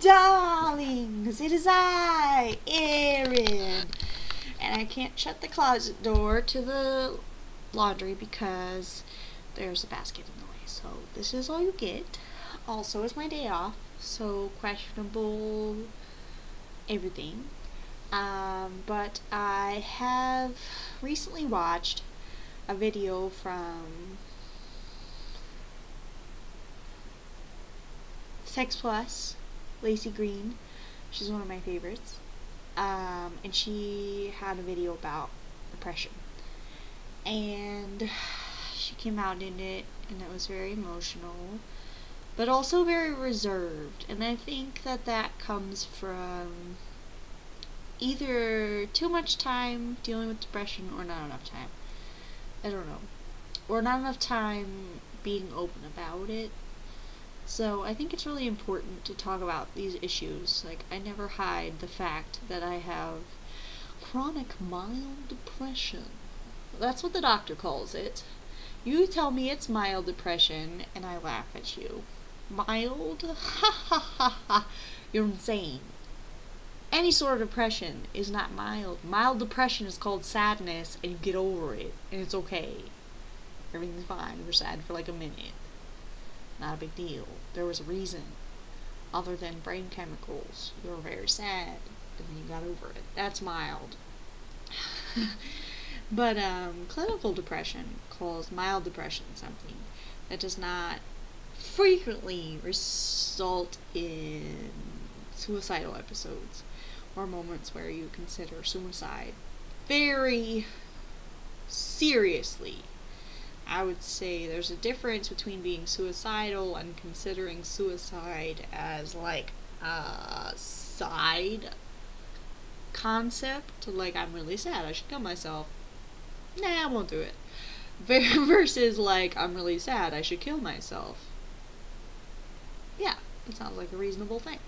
darlings, it is I, Erin, and I can't shut the closet door to the laundry because there's a basket in the way, so this is all you get. Also, it's my day off, so questionable everything. But I have recently watched a video from Sex Plus, Lacey Green. She's one of my favorites. And she had a video about depression. And she came out in it, and it was very emotional, but also very reserved. And I think that that comes from either too much time dealing with depression or not enough time. I don't know. Or not enough time being open about it. So I think it's really important to talk about these issues. Like, I never hide the fact that I have chronic mild depression. That's what the doctor calls it. You tell me it's mild depression, and I laugh at you. Mild? Ha ha ha ha. You're insane. Any sort of depression is not mild. Mild depression is called sadness, and you get over it, and it's okay. Everything's fine. You're sad for like a minute. Not a big deal. There was a reason. Other than brain chemicals. You were very sad, and then you got over it. That's mild. But clinical depression calls mild depression something that does not frequently result in suicidal episodes or moments where you consider suicide very seriously. I would say there's a difference between being suicidal and considering suicide as like a side concept. Like, I'm really sad, I should kill myself. Nah, I won't do it. Versus like, I'm really sad, I should kill myself. Yeah, that sounds like a reasonable thing.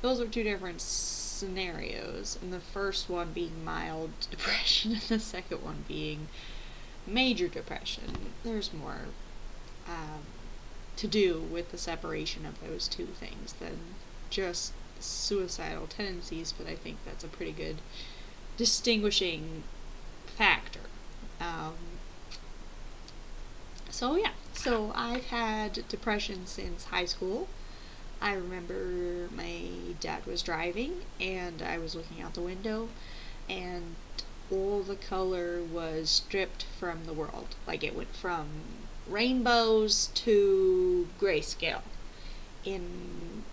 Those are two different scenarios, and the first one being mild depression and the second one being major depression. There's more to do with the separation of those two things than just suicidal tendencies, but I think that's a pretty good distinguishing factor. So I've had depression since high school. I remember my dad was driving, and I was looking out the window, and all the color was stripped from the world. Like, it went from rainbows to grayscale. In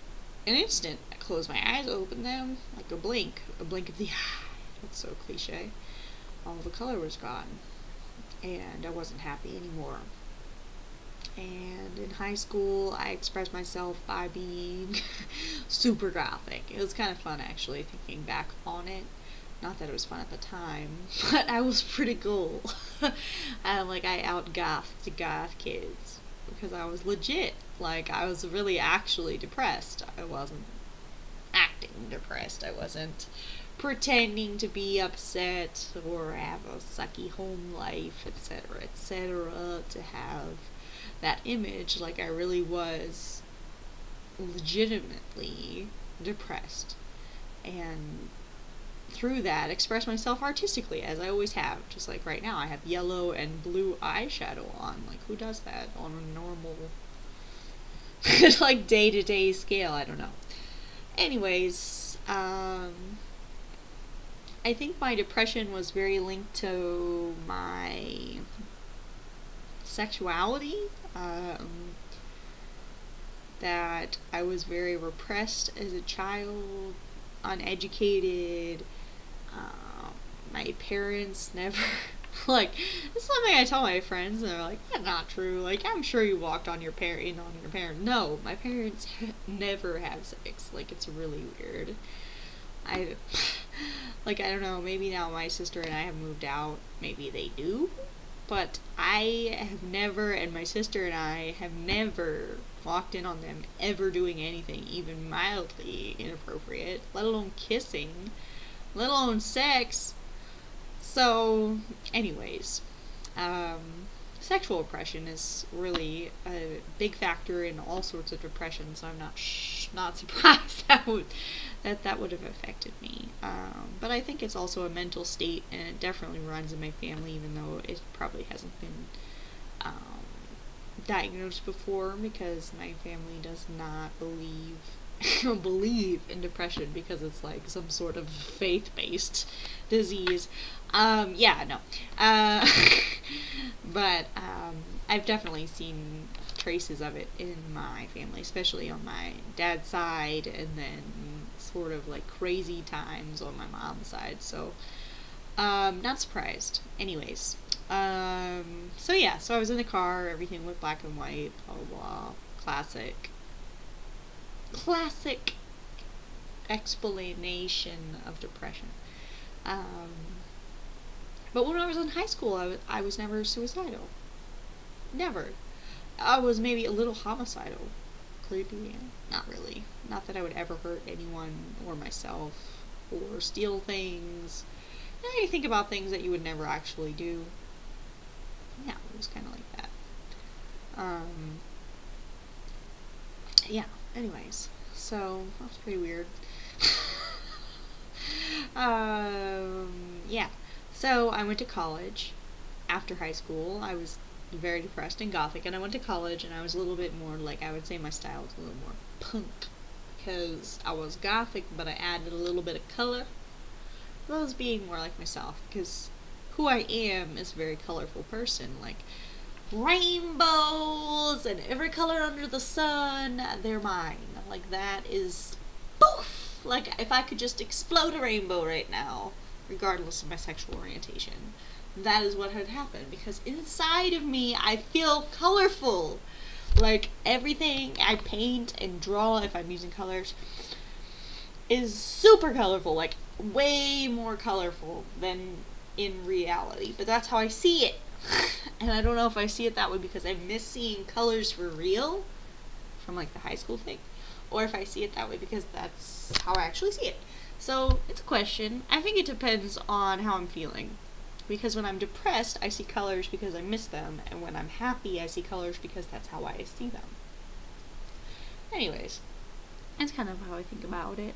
an instant, I closed my eyes, opened them, like a blink of the eye. That's so cliche. All the color was gone, and I wasn't happy anymore. And in high school, I expressed myself by being super gothic. It was kind of fun, actually, thinking back on it. Not that it was fun at the time, but I was pretty cool. I out-gothed the goth kids because I was legit. Like, I was really actually depressed. I wasn't acting depressed. I wasn't pretending to be upset or have a sucky home life, etc., etc., to have that image. Like, I really was legitimately depressed, and through that express myself artistically, as I always have. Just like right now, I have yellow and blue eyeshadow on. Like, who does that on a normal like day-to-day scale? I don't know. Anyways, I think my depression was very linked to my sexuality. That I was very repressed as a child, uneducated. My parents never, like, it's something I tell my friends, and they're like, that's not true. Like, I'm sure you walked on your parent. No, my parents never have sex. Like, it's really weird. I don't know, maybe now my sister and I have moved out, maybe they do, but I have never, and my sister and I have never walked in on them ever doing anything even mildly inappropriate, let alone kissing, let alone sex. So, anyways, sexual oppression is really a big factor in all sorts of depression, so I'm not surprised that would have affected me. But I think it's also a mental state, and it definitely runs in my family, even though it probably hasn't been diagnosed before, because my family does not believe in depression because it's like some sort of faith-based disease. Yeah, no. But I've definitely seen traces of it in my family, especially on my dad's side, and then sort of like crazy times on my mom's side. So, not surprised. Anyways, so yeah, so I was in the car, everything went black and white, blah blah blah. Classic explanation of depression. But when I was in high school, I was never suicidal. Never. I was maybe a little homicidal. Creepy. Not really. Not that I would ever hurt anyone or myself or steal things. You think about things that you would never actually do. Yeah, it was kind of like that. Yeah, anyways. So, that's pretty weird. Yeah. So, I went to college after high school. I was very depressed and gothic, and I went to college, and I was a little bit more, like, I would say my style was a little more punk, because I was gothic, but I added a little bit of color. I was being more like myself, because who I am is a very colorful person, like, rainbows and every color under the sun, they're mine. Like, that is poof! Like, if I could just explode a rainbow right now, regardless of my sexual orientation, that is what had happened, because inside of me I feel colorful. Like, everything I paint and draw, if I'm using colors, is super colorful, like way more colorful than in reality, but that's how I see it. And I don't know if I see it that way because I miss seeing colors for real from like the high school thing, or if I see it that way because that's how I actually see it. So it's a question. I think it depends on how I'm feeling, because when I'm depressed I see colors because I miss them, and when I'm happy I see colors because that's how I see them. Anyways, that's kind of how I think about it.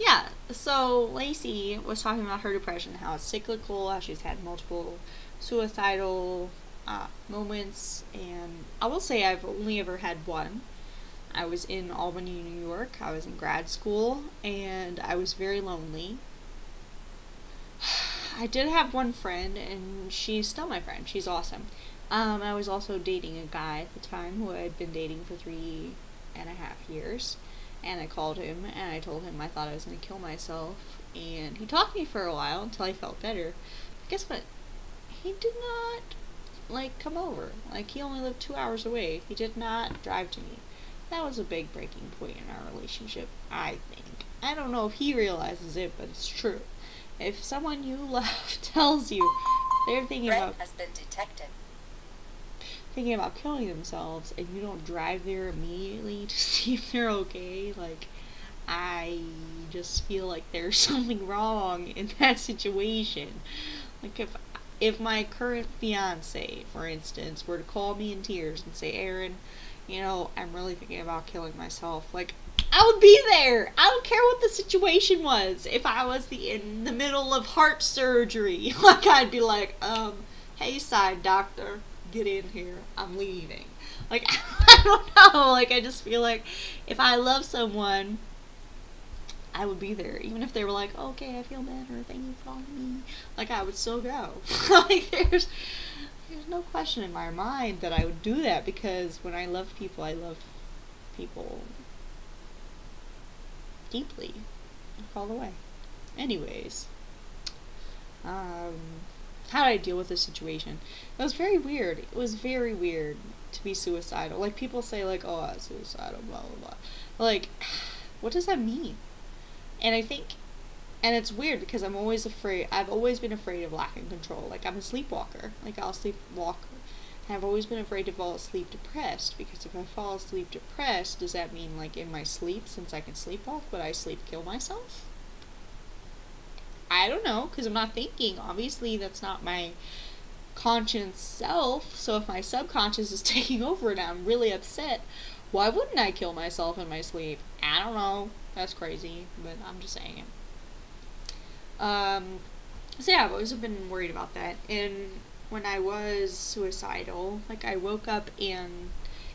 Yeah, so Lacey was talking about her depression, how it's cyclical, how she's had multiple suicidal moments, and I will say I've only ever had one. I was in Albany, New York. I was in grad school, and I was very lonely. I did have one friend, and she's still my friend. She's awesome. I was also dating a guy at the time who I had been dating for 3.5 years. And I called him, and I told him I thought I was going to kill myself. And he talked to me for a while until I felt better. But guess what? He did not, like, come over. Like, he only lived 2 hours away. He did not drive to me. That was a big breaking point in our relationship, I think. I don't know if he realizes it, but it's true. If someone you love tells you they're thinking about has been detected. Thinking about killing themselves, and you don't drive there immediately to see if they're okay, like, I just feel like there's something wrong in that situation. Like, if my current fiance, for instance, were to call me in tears and say, Aaron, you know, I'm really thinking about killing myself, like, I would be there. I don't care what the situation was. If I was in the middle of heart surgery, like, I'd be like, hey, side doctor, get in here, I'm leaving. Like, I don't know, like, I just feel like if I love someone, I would be there, even if they were like, okay, I feel better, thank you for calling me, like, I would still go. Like, there's no question in my mind that I would do that, because when I love people deeply, all the way. Anyways, how did I deal with this situation? It was very weird. It was very weird to be suicidal. Like, people say, like, oh, I'm suicidal, blah, blah, blah. Like, what does that mean? And I think, and it's weird because I've always been afraid of lacking control. Like, I'm a sleepwalker. Like, I'll sleepwalk. And I've always been afraid to fall asleep depressed, because if I fall asleep depressed, does that mean, like, in my sleep, since I can sleepwalk, would I kill myself? I don't know, because I'm not thinking. Obviously, that's not my conscious self, so if my subconscious is taking over and I'm really upset, why wouldn't I kill myself in my sleep? I don't know. That's crazy, but I'm just saying it. So yeah, I've always been worried about that. And when I was suicidal, like I woke up and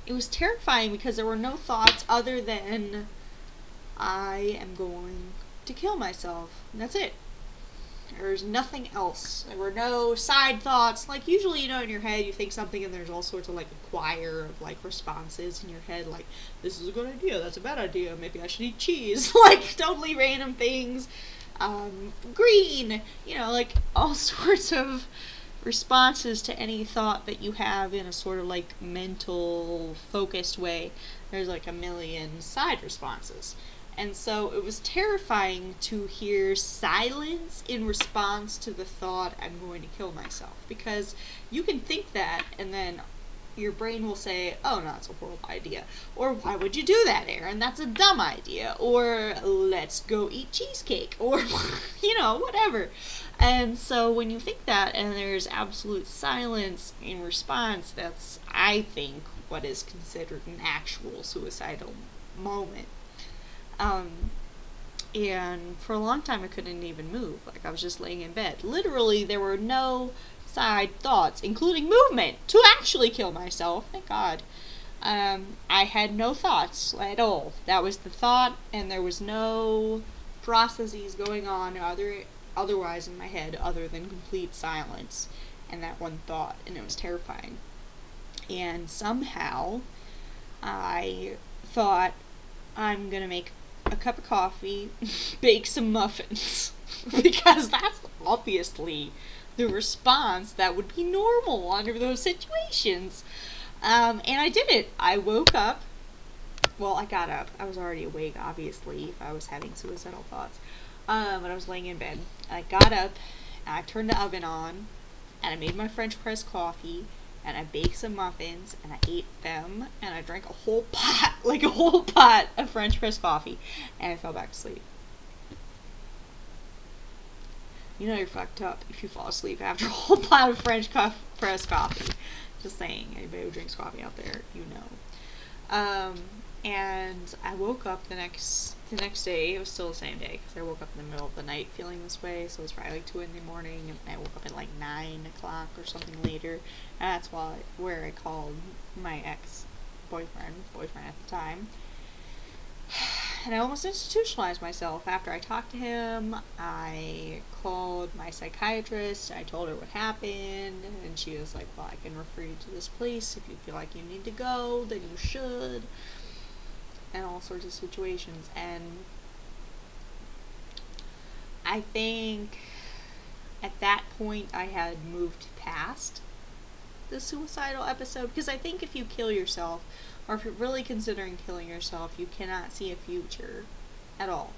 it was terrifying because there were no thoughts other than I am going to kill myself. And that's it. There's nothing else. There were no side thoughts. Like, usually, you know, in your head, you think something and there's all sorts of, like, a choir of, like, responses in your head. Like, this is a good idea. That's a bad idea. Maybe I should eat cheese. Like, totally random things. Green. You know, like, all sorts of responses to any thought that you have in a sort of, like, mental, focused way. There's, like, a million side responses. And so it was terrifying to hear silence in response to the thought, I'm going to kill myself. Because you can think that, and then your brain will say, oh, no, that's a horrible idea. Or, why would you do that, Aaron? That's a dumb idea. Or, let's go eat cheesecake. Or, you know, whatever. And so when you think that, and there's absolute silence in response, that's, I think, what is considered an actual suicidal moment. And for a long time I couldn't even move. Like, I was just laying in bed. Literally, there were no side thoughts, including movement, to actually kill myself. Thank God. I had no thoughts at all. That was the thought, and there was no processes going on otherwise in my head other than complete silence and that one thought, and it was terrifying. And somehow I thought, I'm gonna make a cup of coffee, bake some muffins, because that's obviously the response that would be normal under those situations. And I did it. I woke up. Well, I got up. I was already awake, obviously, if I was having suicidal thoughts. But I was laying in bed. I got up, and I turned the oven on, and I made my French press coffee, and I baked some muffins, and I ate them, and I drank a whole pot of French press coffee, and I fell back asleep. You know you're fucked up if you fall asleep after a whole pot of French press coffee. Just saying, anybody who drinks coffee out there, you know. And I woke up the next day. It was still the same day, because I woke up in the middle of the night feeling this way, so it was probably like 2 in the morning, and I woke up at like 9 o'clock or something later, and that's where I called my boyfriend at the time, and I almost institutionalized myself. After I talked to him, I called my psychiatrist, I told her what happened, and she was like, well, I can refer you to this place. If you feel like you need to go, then you should. And all sorts of situations. And I think at that point I had moved past the suicidal episode, because I think if you kill yourself, or if you're really considering killing yourself, you cannot see a future at all,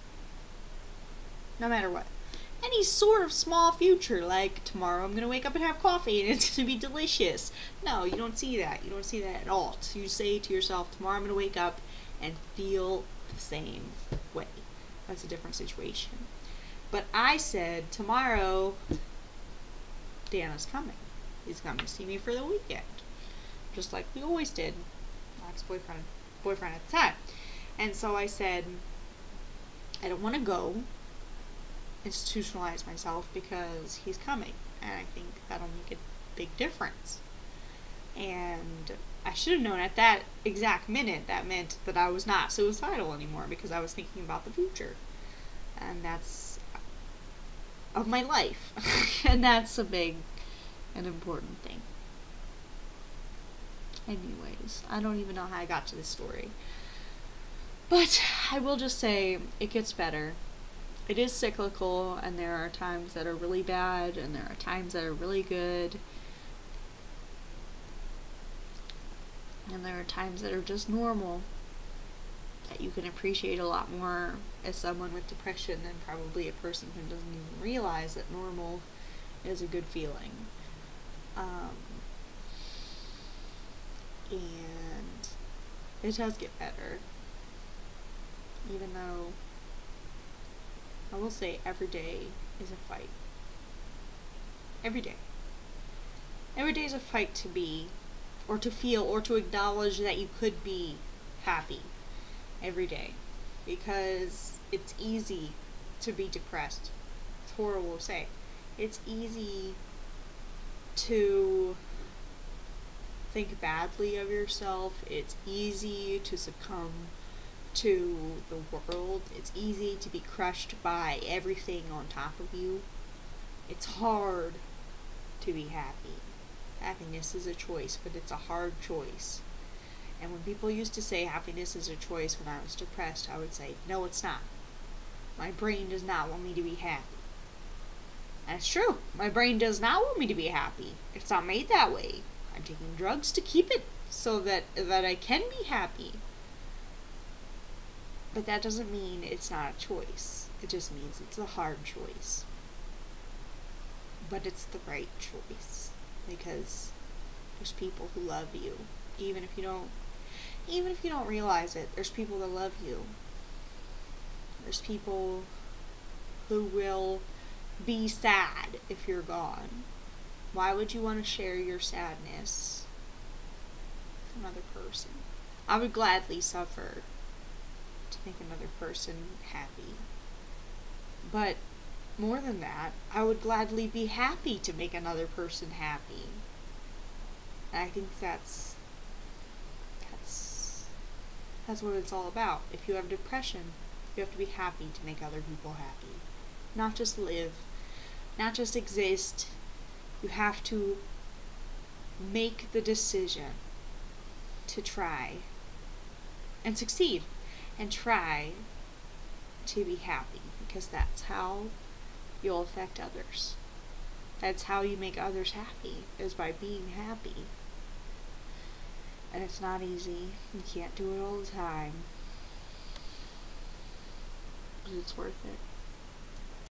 no matter what. Any sort of small future, like tomorrow I'm gonna wake up and have coffee and it's gonna be delicious. No, you don't see that. You don't see that at all. So you say to yourself, tomorrow I'm gonna wake up and feel the same way. That's a different situation. But I said, tomorrow, Dana's coming. He's coming to see me for the weekend. Just like we always did. My boyfriend at the time. And so I said, I don't want to go institutionalize myself because he's coming. And I think that'll make a big difference. And I should have known at that exact minute that meant that I was not suicidal anymore, because I was thinking about the future. And that's of my life. And that's a big and important thing. Anyways, I don't even know how I got to this story. But I will just say, it gets better. It is cyclical, and there are times that are really bad, and there are times that are really good. And there are times that are just normal, that you can appreciate a lot more as someone with depression than probably a person who doesn't even realize that normal is a good feeling. And it does get better. Even though, I will say, every day is a fight. Every day. Every day is a fight to be, or to feel, or to acknowledge that you could be happy every day. Because it's easy to be depressed. It's horrible to say. It's easy to think badly of yourself. It's easy to succumb to the world. It's easy to be crushed by everything on top of you. It's hard to be happy. Happiness is a choice, but it's a hard choice. And when people used to say happiness is a choice when I was depressed, I would say, no, it's not. My brain does not want me to be happy. And it's true. My brain does not want me to be happy. It's not made that way. I'm taking drugs to keep it so that I can be happy. But that doesn't mean it's not a choice. It just means it's a hard choice. But it's the right choice. Because there's people who love you. Even if you don't realize it, there's people that love you. There's people who will be sad if you're gone. Why would you want to share your sadness with another person? I would gladly suffer to make another person happy. But more than that, I would gladly be happy to make another person happy. And I think that's what it's all about. If you have depression, you have to be happy to make other people happy. Not just live, not just exist. You have to make the decision to try and succeed and try to be happy, because that's how you'll affect others. That's how you make others happy, is by being happy. And it's not easy. You can't do it all the time. But it's worth it.